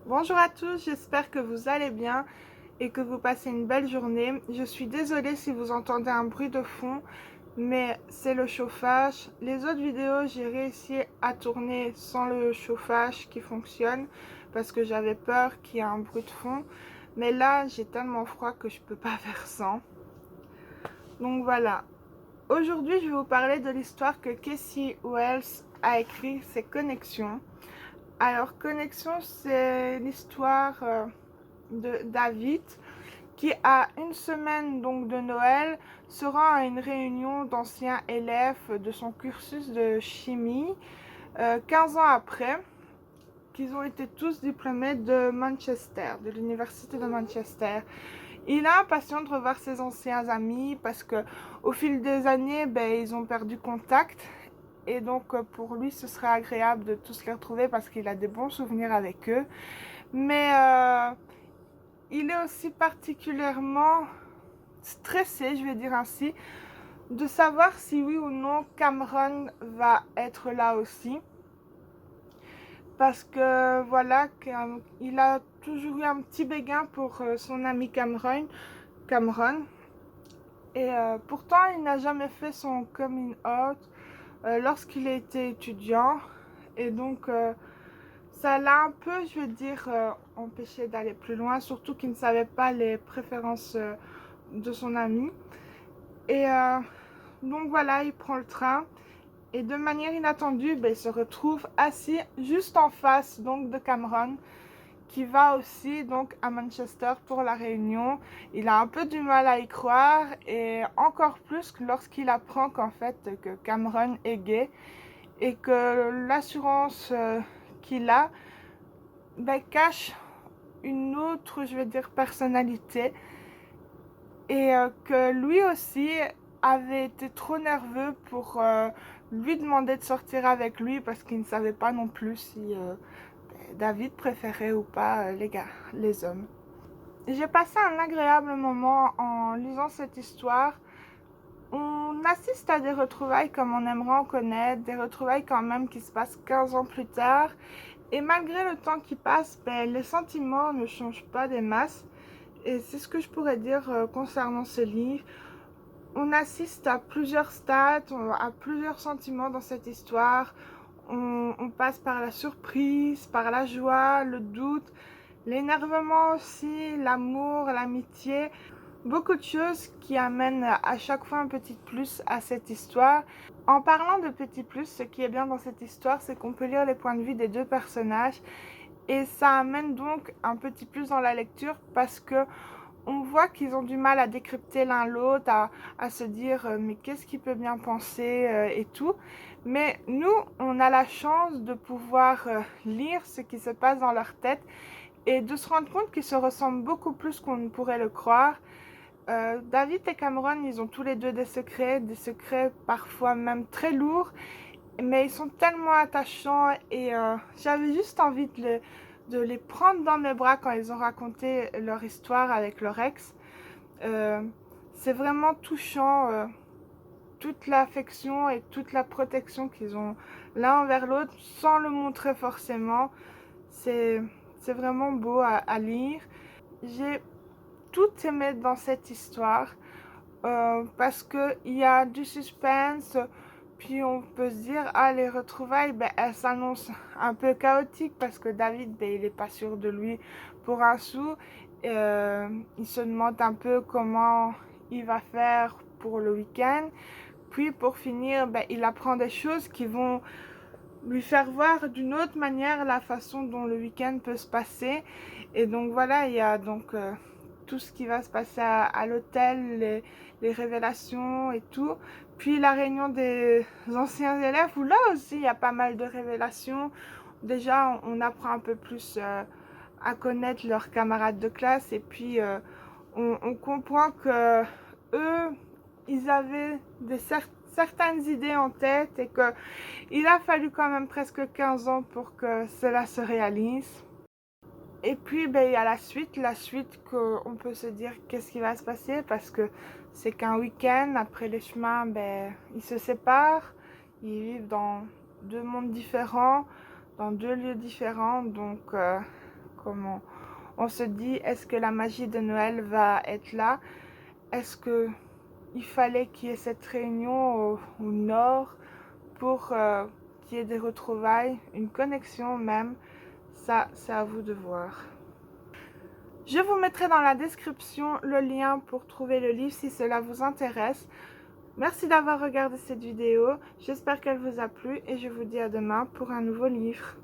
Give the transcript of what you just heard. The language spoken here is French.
Bonjour à tous, j'espère que vous allez bien et que vous passez une belle journée. Je suis désolée si vous entendez un bruit de fond, mais c'est le chauffage. Les autres vidéos, j'ai réussi à tourner sans le chauffage qui fonctionne parce que j'avais peur qu'il y ait un bruit de fond. Mais là, j'ai tellement froid que je peux pas faire sans. Donc voilà. Aujourd'hui, je vais vous parler de l'histoire que Casey Wells a écrit, c'est Connexion. Alors, Connexion, c'est l'histoire de David qui, à une semaine donc de Noël, se rend à une réunion d'anciens élèves de son cursus de chimie, 15 ans après qu'ils ont été tous diplômés de Manchester, de l'université de Manchester. Il a impatient de revoir ses anciens amis parce que au fil des années, ils ont perdu contact. Et donc pour lui, ce serait agréable de tous les retrouver parce qu'il a des bons souvenirs avec eux. Mais il est aussi particulièrement stressé, je vais dire ainsi, de savoir si oui ou non Cameron va être là aussi. Parce que voilà, il a toujours eu un petit béguin pour son ami Cameron. Et pourtant, il n'a jamais fait son coming out lorsqu'il était étudiant. Et donc, ça l'a un peu, je veux dire, empêché d'aller plus loin, surtout qu'il ne savait pas les préférences de son ami. Et donc voilà, il prend le train et de manière inattendue, il se retrouve assis juste en face donc de Cameron qui va aussi donc à Manchester pour la réunion. Il a un peu du mal à y croire et encore plus lorsqu'il apprend qu'en fait que Cameron est gay et que l'assurance qu'il a cache une autre, je vais dire, personnalité et que lui aussi avait été trop nerveux pour lui demander de sortir avec lui parce qu'il ne savait pas non plus si David préférait ou pas les hommes. J'ai passé un agréable moment en lisant cette histoire. On assiste à des retrouvailles comme on aimerait en connaître, des retrouvailles quand même qui se passent 15 ans plus tard. Et malgré le temps qui passe, les sentiments ne changent pas des masses. Et c'est ce que je pourrais dire concernant ce livre. On assiste à plusieurs stades, à plusieurs sentiments dans cette histoire. On passe par la surprise, par la joie, le doute, l'énervement aussi, l'amour, l'amitié. Beaucoup de choses qui amènent à chaque fois un petit plus à cette histoire. En parlant de petit plus, ce qui est bien dans cette histoire, c'est qu'on peut lire les points de vue des deux personnages et ça amène donc un petit plus dans la lecture parce que on voit qu'ils ont du mal à décrypter l'un l'autre, à se dire mais qu'est-ce qu'il peut bien penser et tout. Mais nous, on a la chance de pouvoir lire ce qui se passe dans leur tête et de se rendre compte qu'ils se ressemblent beaucoup plus qu'on ne pourrait le croire. David et Cameron, ils ont tous les deux des secrets parfois même très lourds, mais ils sont tellement attachants et j'avais juste envie de les prendre dans mes bras quand ils ont raconté leur histoire avec leur ex. Euh, c'est vraiment touchant, toute l'affection et toute la protection qu'ils ont l'un envers l'autre sans le montrer forcément. C'est, c'est vraiment beau à lire. J'ai tout aimé dans cette histoire parce qu'il y a du suspense, puis on peut se dire, ah, les retrouvailles, elles s'annoncent un peu chaotiques parce que David, il n'est pas sûr de lui pour un sou. Il se demande un peu comment il va faire pour le week-end. Puis pour finir, il apprend des choses qui vont lui faire voir d'une autre manière la façon dont le week-end peut se passer. Et donc voilà, il y a donc tout ce qui va se passer à l'hôtel, les révélations et tout. Puis la réunion des anciens élèves, où là aussi il y a pas mal de révélations. Déjà, on apprend un peu plus à connaître leurs camarades de classe et puis on comprend que eux, ils avaient certaines idées en tête et que il a fallu quand même presque 15 ans pour que cela se réalise. Et puis, il y a la suite qu'on peut se dire qu'est-ce qui va se passer parce que c'est qu'un week-end, après les chemins, ils se séparent, ils vivent dans deux mondes différents, dans deux lieux différents, donc Comme on se dit, est-ce que la magie de Noël va être là? Est-ce que il fallait qu'il y ait cette réunion au nord pour qu'il y ait des retrouvailles, une connexion même? Ça, c'est à vous de voir. Je vous mettrai dans la description le lien pour trouver le livre si cela vous intéresse. Merci d'avoir regardé cette vidéo, j'espère qu'elle vous a plu et je vous dis à demain pour un nouveau livre.